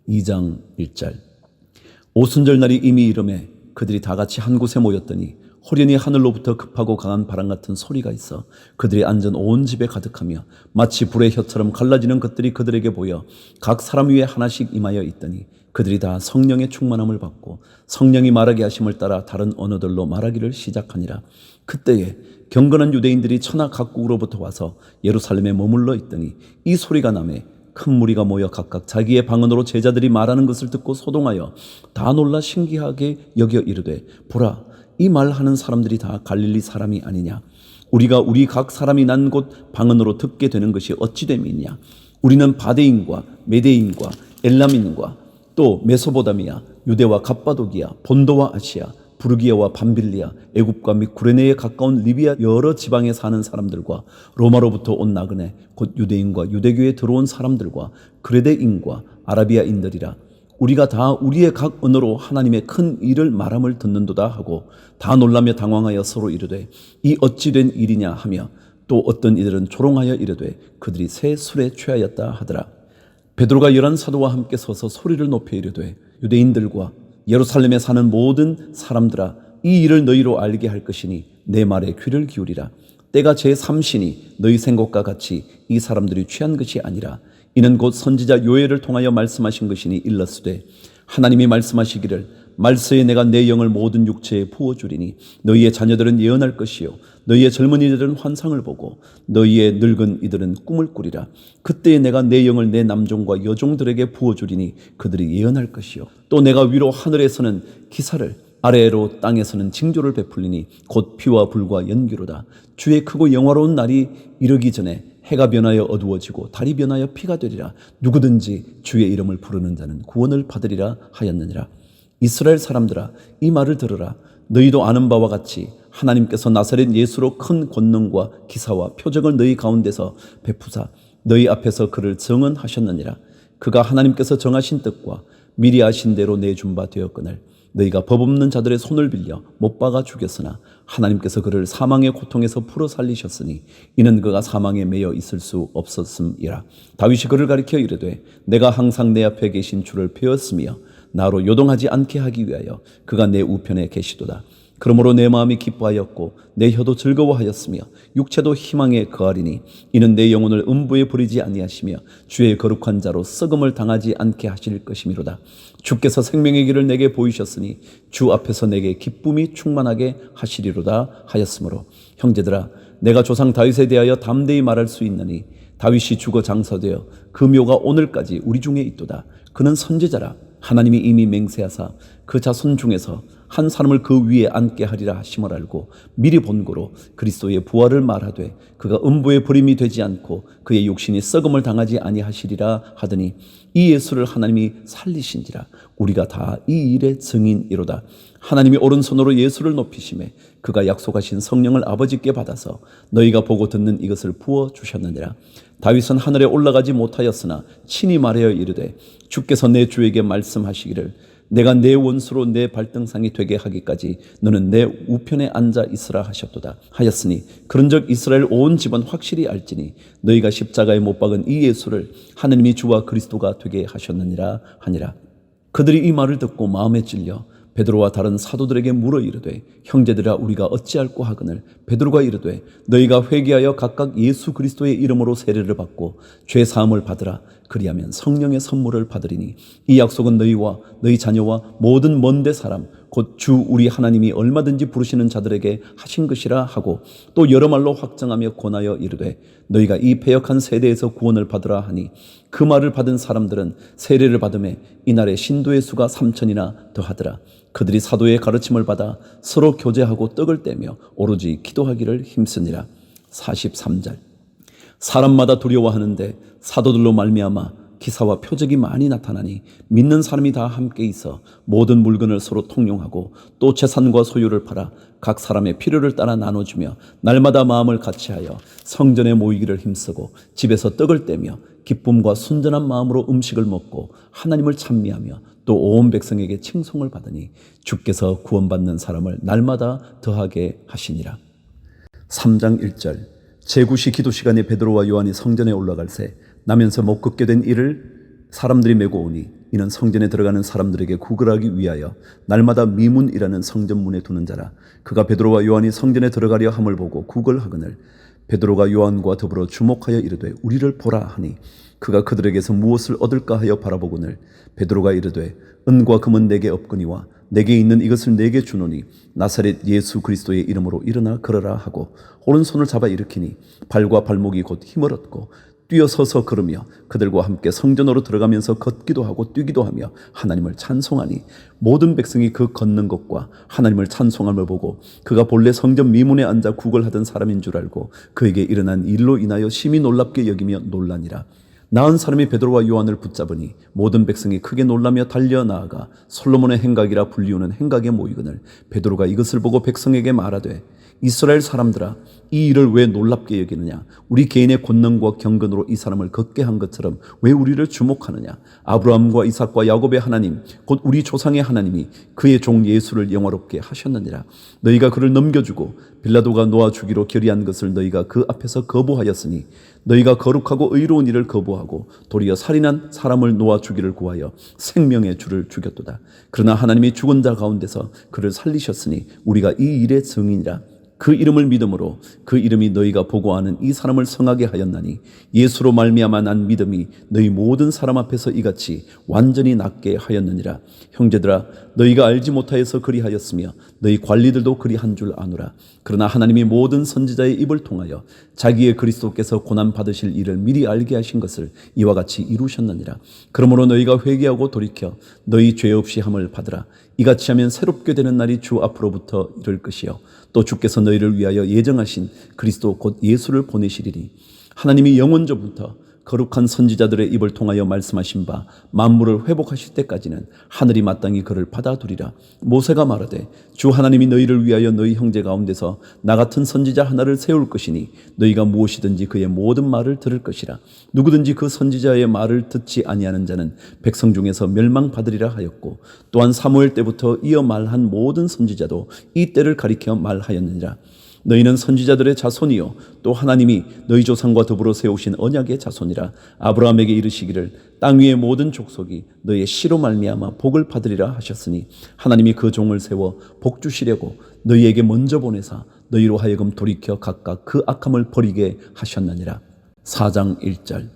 2장 1절. 오순절 날이 이미 이름에 그들이 다 같이 한 곳에 모였더니 호련히 하늘로부터 급하고 강한 바람 같은 소리가 있어 그들이 앉은 온 집에 가득하며 마치 불의 혀처럼 갈라지는 것들이 그들에게 보여 각 사람 위에 하나씩 임하여 있더니 그들이 다 성령의 충만함을 받고 성령이 말하게 하심을 따라 다른 언어들로 말하기를 시작하니라. 그때에 경건한 유대인들이 천하 각국으로부터 와서 예루살렘에 머물러 있더니 이 소리가 나매 큰 무리가 모여 각각 자기의 방언으로 제자들이 말하는 것을 듣고 소동하여 다 놀라 신기하게 여겨 이르되, 보라, 이 말하는 사람들이 다 갈릴리 사람이 아니냐? 우리가 우리 각 사람이 난 곳 방언으로 듣게 되는 것이 어찌 됨이냐? 우리는 바데인과 메데인과 엘람인과 또 메소보다미아, 유대와 갑바도기아, 본도와 아시아, 부르기아와 밤빌리아, 애굽과 및 구레네에 가까운 리비아 여러 지방에 사는 사람들과 로마로부터 온 나그네 곧 유대인과 유대교에 들어온 사람들과 그레데인과 아라비아인들이라. 우리가 다 우리의 각 언어로 하나님의 큰 일을 말함을 듣는도다 하고 다 놀라며 당황하여 서로 이르되, 이 어찌 된 일이냐 하며 또 어떤 이들은 조롱하여 이르되 그들이 새 술에 취하였다 하더라. 베드로가 11 사도와 함께 서서 소리를 높여 이르되, 유대인들과 예루살렘에 사는 모든 사람들아, 이 일을 너희로 알게 할 것이니 내 말에 귀를 기울이라. 때가 제3시니 너희 생각과 같이 이 사람들이 취한 것이 아니라 이는 곧 선지자 요엘을 통하여 말씀하신 것이니 일렀으되, 하나님이 말씀하시기를 말세에 내가 내 영을 모든 육체에 부어주리니 너희의 자녀들은 예언할 것이요 너희의 젊은이들은 환상을 보고 너희의 늙은 이들은 꿈을 꾸리라. 그때에 내가 내 영을 내 남종과 여종들에게 부어주리니 그들이 예언할 것이요 또 내가 위로 하늘에서는 기사를 아래로 땅에서는 징조를 베풀리니 곧 피와 불과 연기로다. 주의 크고 영화로운 날이 이르기 전에 해가 변하여 어두워지고 달이 변하여 피가 되리라. 누구든지 주의 이름을 부르는 자는 구원을 받으리라 하였느니라. 이스라엘 사람들아, 이 말을 들으라. 너희도 아는 바와 같이 하나님께서 나사렛 예수로 큰 권능과 기사와 표적을 너희 가운데서 베푸사 너희 앞에서 그를 증언하셨느니라. 그가 하나님께서 정하신 뜻과 미리 아신 대로 내준 바 되었거늘 너희가 법 없는 자들의 손을 빌려 못 박아 죽였으나 하나님께서 그를 사망의 고통에서 풀어 살리셨으니 이는 그가 사망에 매여 있을 수 없었음이라. 다윗이 그를 가리켜 이르되, 내가 항상 내 앞에 계신 주를 배웠으며 나로 요동하지 않게 하기 위하여 그가 내 우편에 계시도다. 그러므로 내 마음이 기뻐하였고 내 혀도 즐거워하였으며 육체도 희망에 거하리니 이는 내 영혼을 음부에 버리지 아니하시며 주의 거룩한 자로 썩음을 당하지 않게 하실 것이미로다. 주께서 생명의 길을 내게 보이셨으니 주 앞에서 내게 기쁨이 충만하게 하시리로다 하였으므로, 형제들아, 내가 조상 다윗에 대하여 담대히 말할 수 있느니 다윗이 죽어 장사되어 그 묘가 오늘까지 우리 중에 있도다. 그는 선지자라. 하나님이 이미 맹세하사 그 자손 중에서 한 사람을 그 위에 앉게 하리라 하심을 알고 미리 본고로 그리스도의 부활을 말하되 그가 음부에 버림이 되지 않고 그의 육신이 썩음을 당하지 아니하시리라 하더니 이 예수를 하나님이 살리신지라. 우리가 다 이 일의 증인이로다. 하나님이 오른손으로 예수를 높이심에 그가 약속하신 성령을 아버지께 받아서 너희가 보고 듣는 이것을 부어 주셨느니라. 다윗은 하늘에 올라가지 못하였으나 친히 말하여 이르되, 주께서 내 주에게 말씀하시기를 내가 내 원수로 내 발등상이 되게 하기까지 너는 내 우편에 앉아 있으라 하셨도다 하였으니, 그런즉 이스라엘 온 집은 확실히 알지니 너희가 십자가에 못 박은 이 예수를 하나님이 주와 그리스도가 되게 하셨느니라 하니라. 그들이 이 말을 듣고 마음에 찔려 베드로와 다른 사도들에게 물어 이르되, 형제들아, 우리가 어찌할꼬 하거늘 베드로가 이르되, 너희가 회개하여 각각 예수 그리스도의 이름으로 세례를 받고 죄 사함을 받으라. 그리하면 성령의 선물을 받으리니 이 약속은 너희와 너희 자녀와 모든 먼데 사람 곧 주 우리 하나님이 얼마든지 부르시는 자들에게 하신 것이라 하고 또 여러 말로 확정하며 권하여 이르되, 너희가 이 패역한 세대에서 구원을 받으라 하니 그 말을 받은 사람들은 세례를 받음에 이날에 신도의 수가 3,000이나 더하더라. 그들이 사도의 가르침을 받아 서로 교제하고 떡을 떼며 오로지 기도하기를 힘쓰니라. 43절. 사람마다 두려워하는데 사도들로 말미암아 기사와 표적이 많이 나타나니 믿는 사람이 다 함께 있어 모든 물건을 서로 통용하고 또 재산과 소유를 팔아 각 사람의 필요를 따라 나눠주며 날마다 마음을 같이하여 성전에 모이기를 힘쓰고 집에서 떡을 떼며 기쁨과 순전한 마음으로 음식을 먹고 하나님을 찬미하며 또 온 백성에게 칭송을 받으니 주께서 구원받는 사람을 날마다 더하게 하시니라. 3장 1절. 제9시 기도 시간에 베드로와 요한이 성전에 올라갈새 나면서 못 걷게 된 이를 사람들이 메고 오니 이는 성전에 들어가는 사람들에게 구걸하기 위하여 날마다 미문이라는 성전문에 두는 자라. 그가 베드로와 요한이 성전에 들어가려 함을 보고 구걸하거늘 베드로가 요한과 더불어 주목하여 이르되 우리를 보라 하니 그가 그들에게서 무엇을 얻을까 하여 바라보거늘 베드로가 이르되 은과 금은 내게 없거니와 내게 있는 이것을 내게 주노니 나사렛 예수 그리스도의 이름으로 일어나 걸어라 하고 오른손을 잡아 일으키니 발과 발목이 곧 힘을 얻고 뛰어서서 걸으며 그들과 함께 성전으로 들어가면서 걷기도 하고 뛰기도 하며 하나님을 찬송하니 모든 백성이 그 걷는 것과 하나님을 찬송함을 보고 그가 본래 성전 미문에 앉아 구걸하던 사람인 줄 알고 그에게 일어난 일로 인하여 심히 놀랍게 여기며 놀라니라. 나은 사람이 베드로와 요한을 붙잡으니 모든 백성이 크게 놀라며 달려 나아가 솔로몬의 행각이라 불리우는 행각에 모이거늘 베드로가 이것을 보고 백성에게 말하되 이스라엘 사람들아 이 일을 왜 놀랍게 여기느냐. 우리 개인의 권능과 경건으로 이 사람을 걷게 한 것처럼 왜 우리를 주목하느냐. 아브라함과 이삭과 야곱의 하나님 곧 우리 조상의 하나님이 그의 종 예수를 영화롭게 하셨느니라. 너희가 그를 넘겨주고 빌라도가 놓아 주기로 결의한 것을 너희가 그 앞에서 거부하였으니 너희가 거룩하고 의로운 일을 거부하고 도리어 살인한 사람을 놓아 주기를 구하여 생명의 주를 죽였도다. 그러나 하나님이 죽은 자 가운데서 그를 살리셨으니 우리가 이 일의 증인이라. 그 이름을 믿음으로 그 이름이 너희가 보고 아는 이 사람을 성하게 하였나니 예수로 말미암아 난 믿음이 너희 모든 사람 앞에서 이같이 완전히 낫게 하였느니라. 형제들아 너희가 알지 못하여서 그리하였으며 너희 관리들도 그리한 줄 아노라. 그러나 하나님이 모든 선지자의 입을 통하여 자기의 그리스도께서 고난 받으실 일을 미리 알게 하신 것을 이와 같이 이루셨느니라. 그러므로 너희가 회개하고 돌이켜 너희 죄 없이 함을 받으라. 이같이 하면 새롭게 되는 날이 주 앞으로부터 이를 것이요 또 주께서 너희를 위하여 예정하신 그리스도 곧 예수를 보내시리니 하나님이 영원전부터 거룩한 선지자들의 입을 통하여 말씀하신 바 만물을 회복하실 때까지는 하늘이 마땅히 그를 받아두리라. 모세가 말하되 주 하나님이 너희를 위하여 너희 형제 가운데서 나 같은 선지자 하나를 세울 것이니 너희가 무엇이든지 그의 모든 말을 들을 것이라. 누구든지 그 선지자의 말을 듣지 아니하는 자는 백성 중에서 멸망받으리라 하였고 또한 사무엘 때부터 이어 말한 모든 선지자도 이 때를 가리켜 말하였느니라. 너희는 선지자들의 자손이요 또 하나님이 너희 조상과 더불어 세우신 언약의 자손이라. 아브라함에게 이르시기를 땅 위의 모든 족속이 너희의 씨로 말미암아 복을 받으리라 하셨으니 하나님이 그 종을 세워 복 주시려고 너희에게 먼저 보내사 너희로 하여금 돌이켜 각각 그 악함을 버리게 하셨느니라. 4장 1절.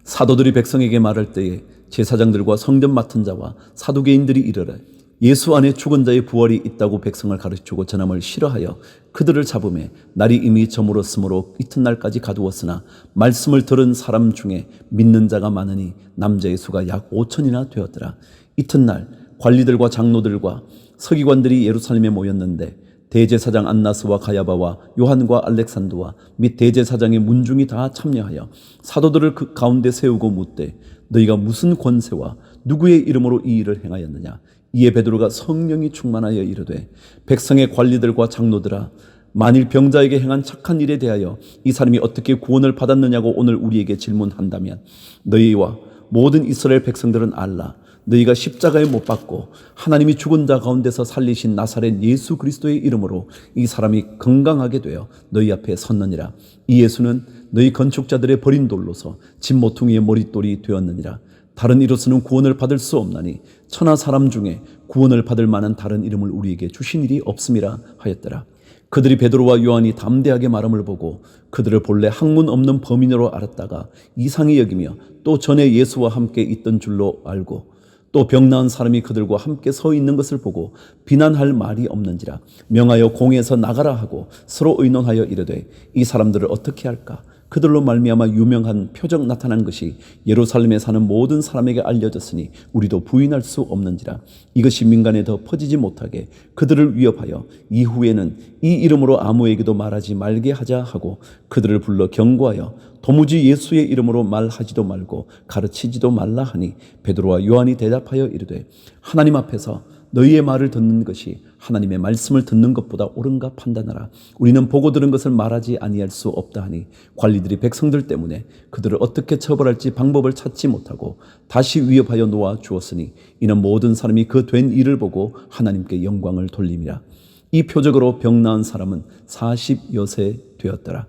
사도들이 백성에게 말할 때에 제사장들과 성전 맡은 자와 사두개인들이 이르되 예수 안에 죽은 자의 부활이 있다고 백성을 가르치고 전함을 싫어하여 그들을 잡음에 날이 이미 저물었으므로 이튿날까지 가두었으나 말씀을 들은 사람 중에 믿는 자가 많으니 남자의 수가 약 5천이나 되었더라. 이튿날 관리들과 장로들과 서기관들이 예루살렘에 모였는데 대제사장 안나스와 가야바와 요한과 알렉산더와 및 대제사장의 문중이 다 참여하여 사도들을 그 가운데 세우고 묻되 너희가 무슨 권세와 누구의 이름으로 이 일을 행하였느냐. 이에 베드로가 성령이 충만하여 이르되 백성의 관리들과 장로들아 만일 병자에게 행한 착한 일에 대하여 이 사람이 어떻게 구원을 받았느냐고 오늘 우리에게 질문한다면 너희와 모든 이스라엘 백성들은 알라. 너희가 십자가에 못 박고 하나님이 죽은 자 가운데서 살리신 나사렛 예수 그리스도의 이름으로 이 사람이 건강하게 되어 너희 앞에 섰느니라. 이 예수는 너희 건축자들의 버린 돌로서 집 모퉁이의 머릿돌이 되었느니라. 다른 이로서는 구원을 받을 수 없나니 천하 사람 중에 구원을 받을 만한 다른 이름을 우리에게 주신 일이 없음이라 하였더라. 그들이 베드로와 요한이 담대하게 말함을 보고 그들을 본래 학문 없는 범인으로 알았다가 이상히 여기며 또 전에 예수와 함께 있던 줄로 알고 또 병 나은 사람이 그들과 함께 서 있는 것을 보고 비난할 말이 없는지라. 명하여 공회에서 나가라 하고 서로 의논하여 이르되 이 사람들을 어떻게 할까. 그들로 말미암아 유명한 표적 나타난 것이 예루살렘에 사는 모든 사람에게 알려졌으니 우리도 부인할 수 없는지라. 이것이 민간에 더 퍼지지 못하게 그들을 위협하여 이후에는 이 이름으로 아무에게도 말하지 말게 하자 하고 그들을 불러 경고하여 도무지 예수의 이름으로 말하지도 말고 가르치지도 말라 하니 베드로와 요한이 대답하여 이르되 하나님 앞에서 너희의 말을 듣는 것이 하나님의 말씀을 듣는 것보다 옳은가 판단하라. 우리는 보고 들은 것을 말하지 아니할 수 없다 하니 관리들이 백성들 때문에 그들을 어떻게 처벌할지 방법을 찾지 못하고 다시 위협하여 놓아 주었으니 이는 모든 사람이 그 된 일을 보고 하나님께 영광을 돌림이라. 이 표적으로 병 나은 사람은 40여 세 되었더라.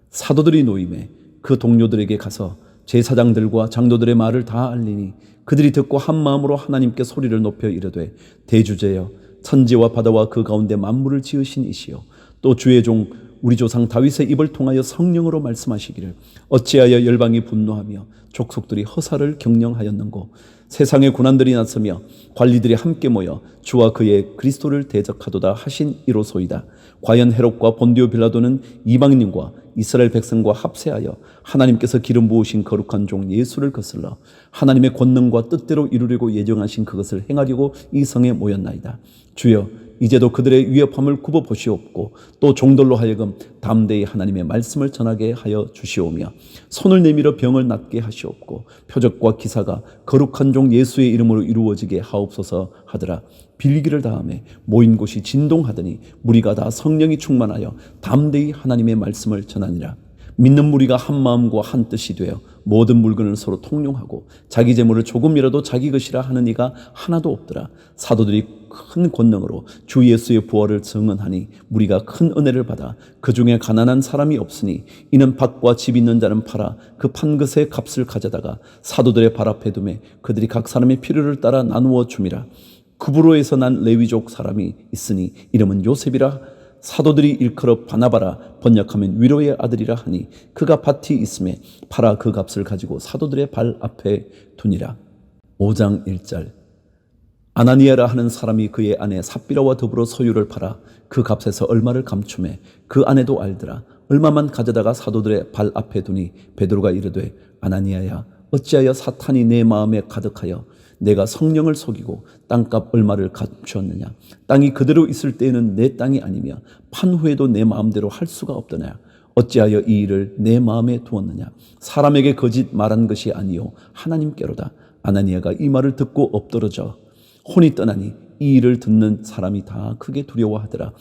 사도들이 노임에 그 동료들에게 가서 제사장들과 장로들의 말을 다 알리니 그들이 듣고 한 마음으로 하나님께 소리를 높여 이르되 대주제여 천지와 바다와 그 가운데 만물을 지으신 이시여 또 주의 종 우리 조상 다윗의 입을 통하여 성령으로 말씀하시기를 어찌하여 열방이 분노하며 족속들이 허사를 경영하였는고 세상의 군안들이 나서며 관리들이 함께 모여 주와 그의 그리스도를 대적하도다 하신 이로소이다. 과연 헤롯과 본디오 빌라도는 이방인과 이스라엘 백성과 합세하여 하나님께서 기름 부으신 거룩한 종 예수를 거슬러 하나님의 권능과 뜻대로 이루려고 예정하신 그것을 행하려고 이 성에 모였나이다. 주여 이제도 그들의 위협함을 굽어 보시옵고 또 종들로 하여금 담대히 하나님의 말씀을 전하게 하여 주시오며 손을 내밀어 병을 낫게 하시옵고 표적과 기사가 거룩한 종 예수의 이름으로 이루어지게 하옵소서 하더라. 빌기를 다음에 모인 곳이 진동하더니 무리가 다 성령이 충만하여 담대히 하나님의 말씀을 전하니라. 믿는 무리가 한 마음과 한 뜻이 되어 모든 물건을 서로 통용하고 자기 재물을 조금이라도 자기 것이라 하는 이가 하나도 없더라. 사도들이 큰 권능으로 주 예수의 부활을 증언하니 무리가 큰 은혜를 받아 그 중에 가난한 사람이 없으니 이는 밭과 집 있는 자는 팔아 그 판 것의 값을 가져다가 사도들의 발 앞에 두매 그들이 각 사람의 필요를 따라 나누어 줌이라. 구브로에서 난 레위족 사람이 있으니 이름은 요셉이라. 사도들이 일컬어 바나바라 번역하면 위로의 아들이라 하니 그가 밭이 있음에 팔아 그 값을 가지고 사도들의 발 앞에 두니라. 5장 1절 아나니아라 하는 사람이 그의 아내 삽비라와 더불어 소유를 팔아 그 값에서 얼마를 감춤해 그 아내도 알더라. 얼마만 가져다가 사도들의 발 앞에 두니 베드로가 이르되 아나니아야 어찌하여 사탄이 내 마음에 가득하여 내가 성령을 속이고 땅값 얼마를 감추었느냐. 땅이 그대로 있을 때에는 내 땅이 아니며 판 후에도 내 마음대로 할 수가 없더냐. 어찌하여 이 일을 내 마음에 두었느냐. 사람에게 거짓 말한 것이 아니요 하나님께로다. 아나니아가 이 말을 듣고 엎드러져 혼이 떠나니 이 일을 듣는 사람이 다 크게 두려워하더라.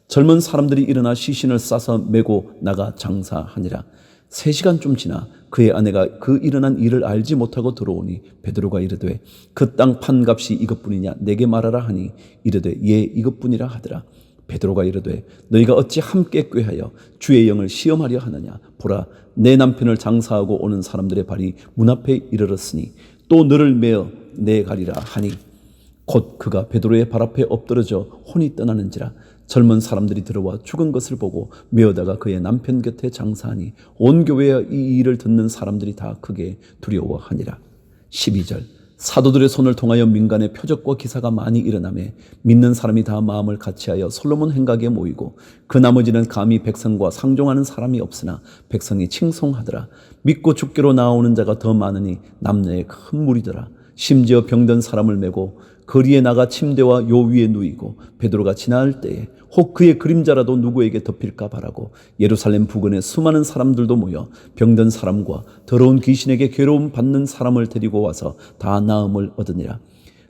젊은 사람들이 일어나 시신을 싸서 메고 나가 장사하니라. 3시간쯤 지나 그의 아내가 그 일어난 일을 알지 못하고 들어오니 베드로가 이르되 그 땅 판값이 이것뿐이냐 내게 말하라 하니 이르되 예 이것뿐이라 하더라. 베드로가 이르되 너희가 어찌 함께 꾀하여 주의 영을 시험하려 하느냐. 보라 내 남편을 장사하고 오는 사람들의 발이 문 앞에 이르렀으니 또 너를 메어 내가리라 하니 곧 그가 베드로의 발 앞에 엎드러져 혼이 떠나는지라. 젊은 사람들이 들어와 죽은 것을 보고 메어다가 그의 남편 곁에 장사하니 온 교회와 이 일을 듣는 사람들이 다 크게 두려워하니라. 12절 사도들의 손을 통하여 민간의 표적과 기사가 많이 일어나매 믿는 사람이 다 마음을 같이하여 솔로몬 행각에 모이고 그 나머지는 감히 백성과 상종하는 사람이 없으나 백성이 칭송하더라. 믿고 죽기로 나오는 자가 더 많으니 남녀의 큰 무리더라. 심지어 병든 사람을 메고 거리에 나가 침대와 요 위에 누이고 베드로가 지나갈 때에 혹 그의 그림자라도 누구에게 덮일까 바라고 예루살렘 부근에 수많은 사람들도 모여 병든 사람과 더러운 귀신에게 괴로움 받는 사람을 데리고 와서 다 나음을 얻으니라.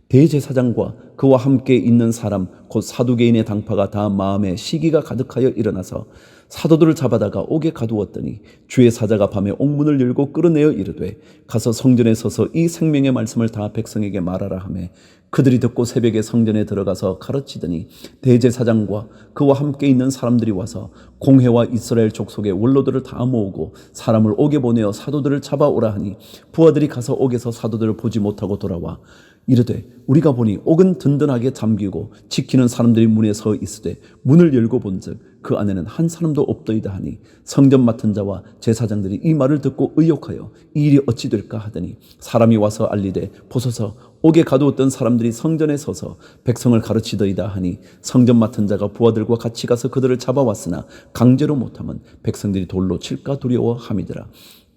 대제사장과 그와 함께 있는 사람 곧 사두개인의 당파가 다 마음에 시기가 가득하여 일어나서 사도들을 잡아다가 옥에 가두었더니 주의 사자가 밤에 옥문을 열고 끌어내어 이르되 가서 성전에 서서 이 생명의 말씀을 다 백성에게 말하라 하매 그들이 듣고 새벽에 성전에 들어가서 가르치더니 대제사장과 그와 함께 있는 사람들이 와서 공회와 이스라엘 족속의 원로들을 다 모으고 사람을 옥에 보내어 사도들을 잡아오라 하니 부하들이 가서 옥에서 사도들을 보지 못하고 돌아와 이르되 우리가 보니 옥은 든든하게 잠기고 지키는 사람들이 문에 서 있으되 문을 열고 본즉 그 안에는 한 사람도 없더이다 하니 성전 맡은 자와 제사장들이 이 말을 듣고 의욕하여 이 일이 어찌 될까 하더니 사람이 와서 알리되 보소서 옥에 가두었던 사람들이 성전에 서서 백성을 가르치더이다 하니 성전 맡은 자가 부하들과 같이 가서 그들을 잡아왔으나 강제로 못하면 백성들이 돌로 칠까 두려워함이더라.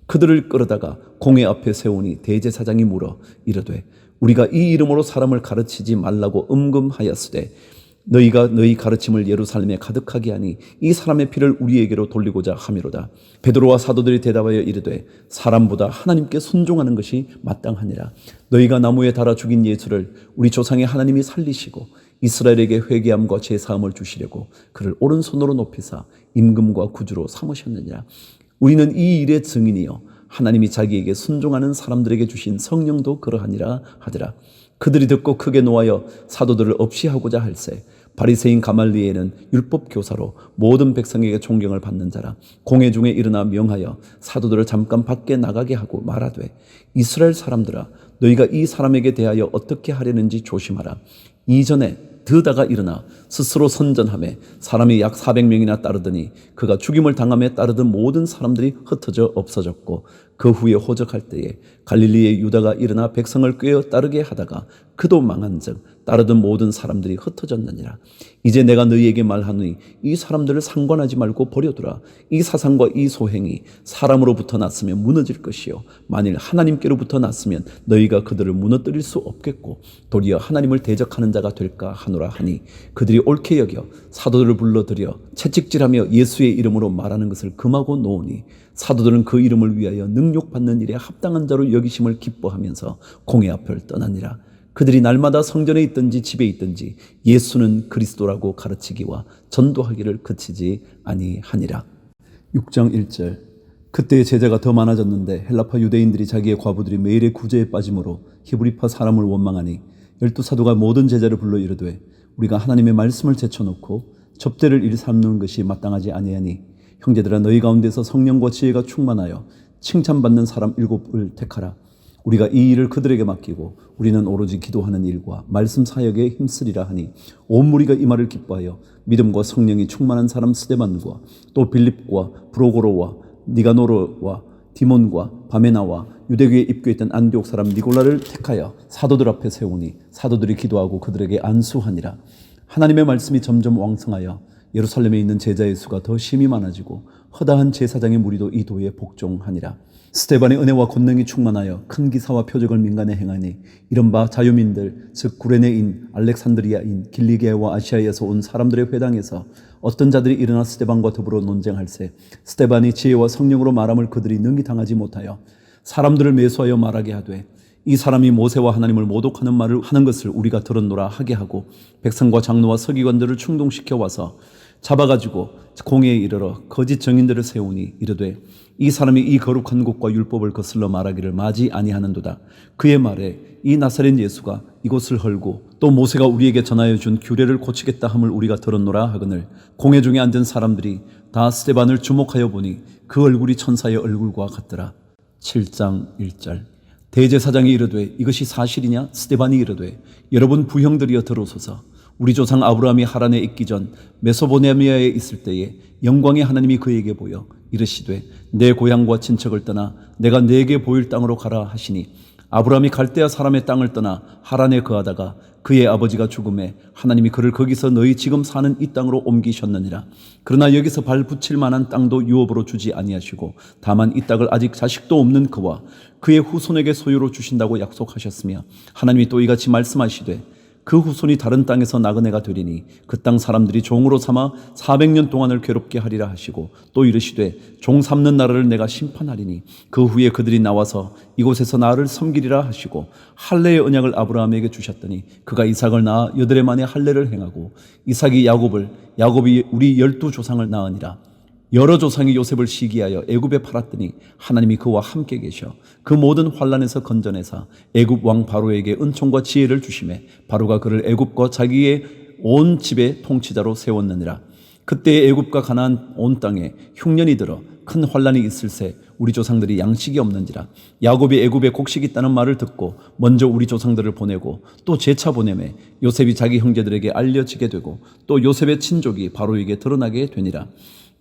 그들을 끌어다가 공회 앞에 세우니 대제사장이 물어 이르되 우리가 이 이름으로 사람을 가르치지 말라고 음금하였으되 너희가 너희 가르침을 예루살렘에 가득하게 하니 이 사람의 피를 우리에게로 돌리고자 함이로다. 베드로와 사도들이 대답하여 이르되 사람보다 하나님께 순종하는 것이 마땅하니라. 너희가 나무에 달아 죽인 예수를 우리 조상의 하나님이 살리시고 이스라엘에게 회개함과 제사함을 주시려고 그를 오른손으로 높이사 임금과 구주로 삼으셨느니라. 우리는 이 일의 증인이요 하나님이 자기에게 순종하는 사람들에게 주신 성령도 그러하니라 하더라. 그들이 듣고 크게 노하여 사도들을 없이 하고자 할세 바리새인 가말리엘은 율법 교사로 모든 백성에게 존경을 받는 자라. 공회 중에 일어나 명하여 사도들을 잠깐 밖에 나가게 하고 말하되 이스라엘 사람들아 너희가 이 사람에게 대하여 어떻게 하려는지 조심하라. 이전에 드다가 일어나 스스로 선전하며 사람이 약 400명이나 따르더니 그가 죽임을 당함에 따르던 모든 사람들이 흩어져 없어졌고, 그 후에 호적할 때에 갈릴리의 유다가 일어나 백성을 꾀어 따르게 하다가 그도 망한즉 따르던 모든 사람들이 흩어졌느니라. 이제 내가 너희에게 말하노니 이 사람들을 상관하지 말고 버려두라. 이 사상과 이 소행이 사람으로부터 났으면 무너질 것이요 만일 하나님께로부터 났으면 너희가 그들을 무너뜨릴 수 없겠고 도리어 하나님을 대적하는 자가 될까 하노라 하니, 그들이 옳게 여겨 사도들을 불러들여 채찍질하며 예수의 이름으로 말하는 것을 금하고 놓으니, 사도들은 그 이름을 위하여 능욕받는 일에 합당한 자로 여기심을 기뻐하면서 공회 앞을 떠나니라. 그들이 날마다 성전에 있든지 집에 있든지 예수는 그리스도라고 가르치기와 전도하기를 그치지 아니하니라. 6장 1절. 그때 제자가 더 많아졌는데 헬라파 유대인들이 자기의 과부들이 매일의 구제에 빠짐으로 히브리파 사람을 원망하니, 12사도가 모든 제자를 불러 이르되 우리가 하나님의 말씀을 제쳐놓고 접대를 일 삼는 것이 마땅하지 아니하니, 형제들아 너희 가운데서 성령과 지혜가 충만하여 칭찬받는 사람 7을 택하라. 우리가 이 일을 그들에게 맡기고 우리는 오로지 기도하는 일과 말씀 사역에 힘쓰리라 하니, 온 무리가 이 말을 기뻐하여 믿음과 성령이 충만한 사람 스데반과 또 빌립과 브로고로와 니가노르와 디몬과 바메나와 유대교에 입교했던 안디옥 사람 니골라를 택하여 사도들 앞에 세우니, 사도들이 기도하고 그들에게 안수하니라. 하나님의 말씀이 점점 왕성하여 예루살렘에 있는 제자의 수가 더 심히 많아지고 허다한 제사장의 무리도 이 도에 복종하니라. 스데반의 은혜와 권능이 충만하여 큰 기사와 표적을 민간에 행하니, 이른바 자유민들 즉 구레네인, 알렉산드리아인, 길리게와 아시아에서 온 사람들의 회당에서 어떤 자들이 일어나 스데반과 더불어 논쟁할세, 스데반이 지혜와 성령으로 말함을 그들이 능히 당하지 못하여 사람들을 매수하여 말하게 하되, 이 사람이 모세와 하나님을 모독하는 말을 하는 것을 우리가 들었노라 하게 하고, 백성과 장로와 서기관들을 충동시켜 와서 잡아가지고 공회에 이르러 거짓 증인들을 세우니 이르되, 이 사람이 이 거룩한 곳과 율법을 거슬러 말하기를 마지 아니하는도다. 그의 말에 이 나사렛 예수가 이곳을 헐고 또 모세가 우리에게 전하여 준 규례를 고치겠다 함을 우리가 들었노라 하거늘, 공회 중에 앉은 사람들이 다 스데반을 주목하여 보니 그 얼굴이 천사의 얼굴과 같더라. 7장 1절. 대제사장이 이르되 이것이 사실이냐? 스데반이 이르되 여러분 부형들이여 들어오소서. 우리 조상 아브라함이 하란에 있기 전 메소포타미아에 있을 때에 영광의 하나님이 그에게 보여 이르시되 내 고향과 친척을 떠나 내가 네게 보일 땅으로 가라 하시니, 아브라함이 갈대아 사람의 땅을 떠나 하란에 거하다가 그의 아버지가 죽음에 하나님이 그를 거기서 너희 지금 사는 이 땅으로 옮기셨느니라. 그러나 여기서 발 붙일 만한 땅도 유업으로 주지 아니하시고 다만 이 땅을 아직 자식도 없는 그와 그의 후손에게 소유로 주신다고 약속하셨으며, 하나님이 또 이같이 말씀하시되 그 후손이 다른 땅에서 나그네가 되리니 그 땅 사람들이 종으로 삼아 400년 동안을 괴롭게 하리라 하시고, 또 이르시되 종 삼는 나라를 내가 심판하리니 그 후에 그들이 나와서 이곳에서 나를 섬기리라 하시고, 할례의 언약을 아브라함에게 주셨더니 그가 이삭을 낳아 8해 만에 할례를 행하고, 이삭이 야곱이 우리 12조상을 낳으니라. 여러 조상이 요셉을 시기하여 애굽에 팔았더니 하나님이 그와 함께 계셔 그 모든 환난에서 건져내사 애굽 왕 바로에게 은총과 지혜를 주시매, 바로가 그를 애굽과 자기의 온 집의 통치자로 세웠느니라. 그때 애굽과 가나안 온 땅에 흉년이 들어 큰 환난이 있을새 우리 조상들이 양식이 없는지라. 야곱이 애굽에 곡식이 있다는 말을 듣고 먼저 우리 조상들을 보내고 또 재차 보내매 요셉이 자기 형제들에게 알려지게 되고 또 요셉의 친족이 바로에게 드러나게 되니라.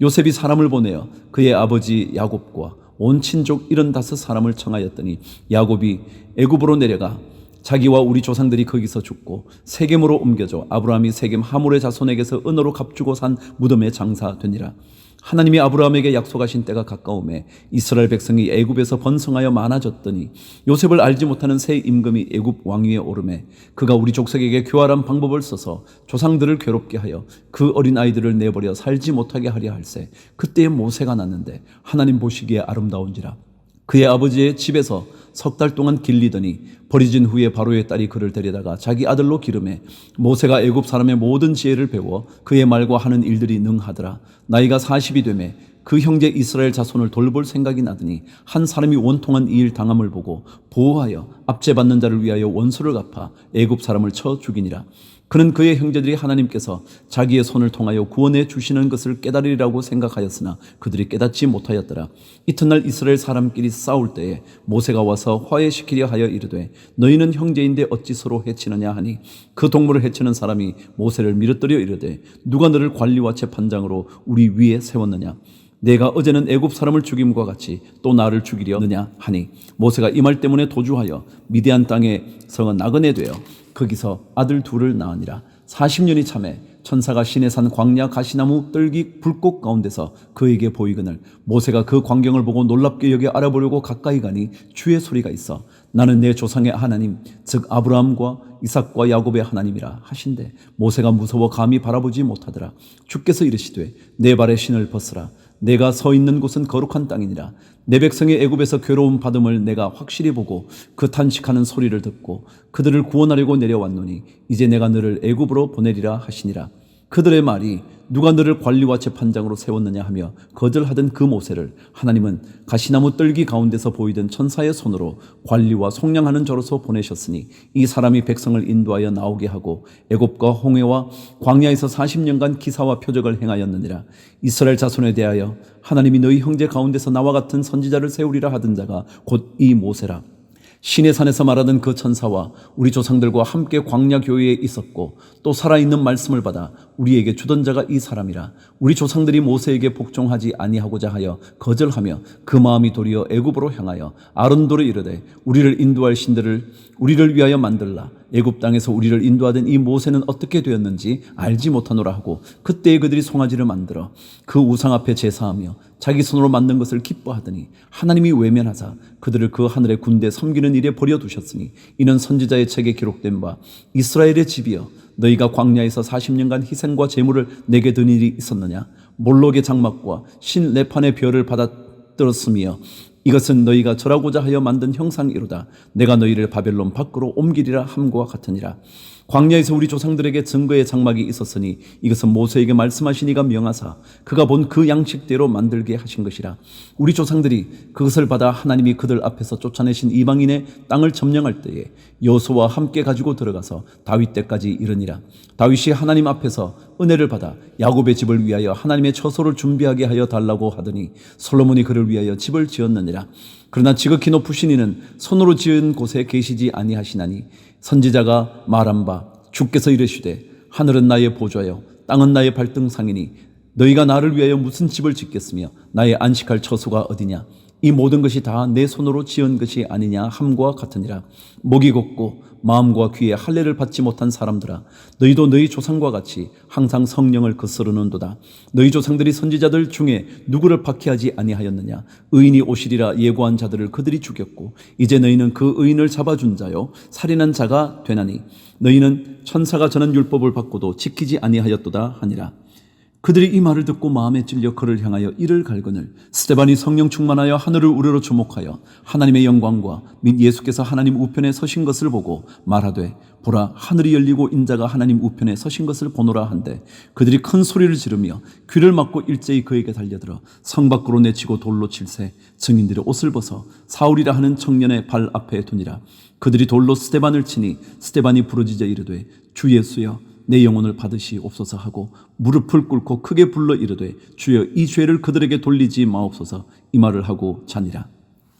요셉이 사람을 보내어 그의 아버지 야곱과 온 친족 75사람을 청하였더니, 야곱이 애굽으로 내려가 자기와 우리 조상들이 거기서 죽고 세겜으로 옮겨져 아브라함이 세겜 하몰의 자손에게서 은으로 값주고 산 무덤에 장사되니라. 하나님이 아브라함에게 약속하신 때가 가까우매 이스라엘 백성이 애굽에서 번성하여 많아졌더니 요셉을 알지 못하는 새 임금이 애굽 왕위에 오르매 그가 우리 족속에게 교활한 방법을 써서 조상들을 괴롭게 하여 그 어린 아이들을 내버려 살지 못하게 하려 할세, 그때에 모세가 났는데 하나님 보시기에 아름다운지라. 그의 아버지의 집에서 3달 동안 길리더니 버려진 후에 바로의 딸이 그를 데려다가 자기 아들로 기르매, 모세가 애굽 사람의 모든 지혜를 배워 그의 말과 하는 일들이 능하더라. 나이가 40이 되매 그 형제 이스라엘 자손을 돌볼 생각이 나더니 한 사람이 원통한 이 일 당함을 보고 보호하여 압제받는 자를 위하여 원수를 갚아 애굽 사람을 쳐 죽이니라. 그는 그의 형제들이 하나님께서 자기의 손을 통하여 구원해 주시는 것을 깨달으리라고 생각하였으나 그들이 깨닫지 못하였더라. 이튿날 이스라엘 사람끼리 싸울 때에 모세가 와서 화해시키려 하여 이르되 너희는 형제인데 어찌 서로 해치느냐 하니 그 동물을 해치는 사람이 모세를 밀어뜨려 이르되 누가 너를 관리와 재판장으로 우리 위에 세웠느냐. 내가 어제는 애굽 사람을 죽임과 같이 또 나를 죽이려느냐 하니 모세가 이 말 때문에 도주하여 미디안 땅에서 나그네 되어 거기서 아들 둘을 낳으니라. 40년이 참에 천사가 시내산 광야 가시나무 뜰기 불꽃 가운데서 그에게 보이거늘 모세가 그 광경을 보고 놀랍게 여겨 알아보려고 가까이 가니 주의 소리가 있어 나는 내 조상의 하나님 즉 아브라함과 이삭과 야곱의 하나님이라 하신대 모세가 무서워 감히 바라보지 못하더라. 주께서 이르시되 내 발에 신을 벗으라. 내가 서 있는 곳은 거룩한 땅이니라. 내 백성이 애굽에서 괴로움 받음을 내가 확실히 보고 그 탄식하는 소리를 듣고 그들을 구원하려고 내려왔노니 이제 내가 너를 애굽으로 보내리라 하시니라. 그들의 말이 누가 너를 관리와 재판장으로 세웠느냐 하며 거절하던 그 모세를 하나님은 가시나무 뜰기 가운데서 보이던 천사의 손으로 관리와 속량하는 자로서 보내셨으니 이 사람이 백성을 인도하여 나오게 하고 애굽과 홍해와 광야에서 40년간 기사와 표적을 행하였느니라. 이스라엘 자손에 대하여 하나님이 너희 형제 가운데서 나와 같은 선지자를 세우리라 하던 자가 곧 이 모세라. 시내산에서 말하던 그 천사와 우리 조상들과 함께 광야 교회에 있었고 또 살아있는 말씀을 받아 우리에게 주던 자가 이 사람이라. 우리 조상들이 모세에게 복종하지 아니하고자 하여 거절하며 그 마음이 도리어 애굽으로 향하여 아론도로 이르되 우리를 인도할 신들을 우리를 위하여 만들라. 애굽 땅에서 우리를 인도하던 이 모세는 어떻게 되었는지 알지 못하노라 하고 그때에 그들이 송아지를 만들어 그 우상 앞에 제사하며 자기 손으로 만든 것을 기뻐하더니 하나님이 외면하사 그들을 그 하늘의 군대 섬기는 일에 버려두셨으니 이는 선지자의 책에 기록된 바 이스라엘의 집이여 너희가 광야에서 40년간 희생과 제물을 내게 드는 일이 있었느냐. 몰록의 장막과 신 레판의 별을 받아들었으며 이것은 너희가 절하고자 하여 만든 형상이로다. 내가 너희를 바벨론 밖으로 옮기리라 함과 같으니라. 광야에서 우리 조상들에게 증거의 장막이 있었으니 이것은 모세에게 말씀하신 이가 명하사 그가 본 그 양식대로 만들게 하신 것이라. 우리 조상들이 그것을 받아 하나님이 그들 앞에서 쫓아내신 이방인의 땅을 점령할 때에 여호수아와 함께 가지고 들어가서 다윗 때까지 이르니라. 다윗이 하나님 앞에서 은혜를 받아 야곱의 집을 위하여 하나님의 처소를 준비하게 하여 달라고 하더니 솔로몬이 그를 위하여 집을 지었느니라. 그러나 지극히 높으신 이는 손으로 지은 곳에 계시지 아니하시나니 선지자가 말한 바 주께서 이르시되 하늘은 나의 보좌요 땅은 나의 발등상이니 너희가 나를 위하여 무슨 집을 짓겠으며 나의 안식할 처소가 어디냐. 이 모든 것이 다 내 손으로 지은 것이 아니냐 함과 같으니라. 목이 곱고 마음과 귀에 할례를 받지 못한 사람들아 너희도 너희 조상과 같이 항상 성령을 거스르는도다. 너희 조상들이 선지자들 중에 누구를 박해하지 아니하였느냐. 의인이 오시리라 예고한 자들을 그들이 죽였고 이제 너희는 그 의인을 잡아준 자요 살인한 자가 되나니 너희는 천사가 전한 율법을 받고도 지키지 아니하였도다 하니라. 그들이 이 말을 듣고 마음에 찔려 그를 향하여 이를 갈거늘 스데반이 성령 충만하여 하늘을 우러러 주목하여 하나님의 영광과 및 예수께서 하나님 우편에 서신 것을 보고 말하되 보라 하늘이 열리고 인자가 하나님 우편에 서신 것을 보노라 한데 그들이 큰 소리를 지르며 귀를 막고 일제히 그에게 달려들어 성 밖으로 내치고 돌로 칠세 증인들의 옷을 벗어 사울이라 하는 청년의 발 앞에 두니라. 그들이 돌로 스데반을 치니 스데반이 부르짖어 이르되 주 예수여 내 영혼을 받으시옵소서 하고 무릎을 꿇고 크게 불러 이르되 주여 이 죄를 그들에게 돌리지 마옵소서 이 말을 하고 자니라.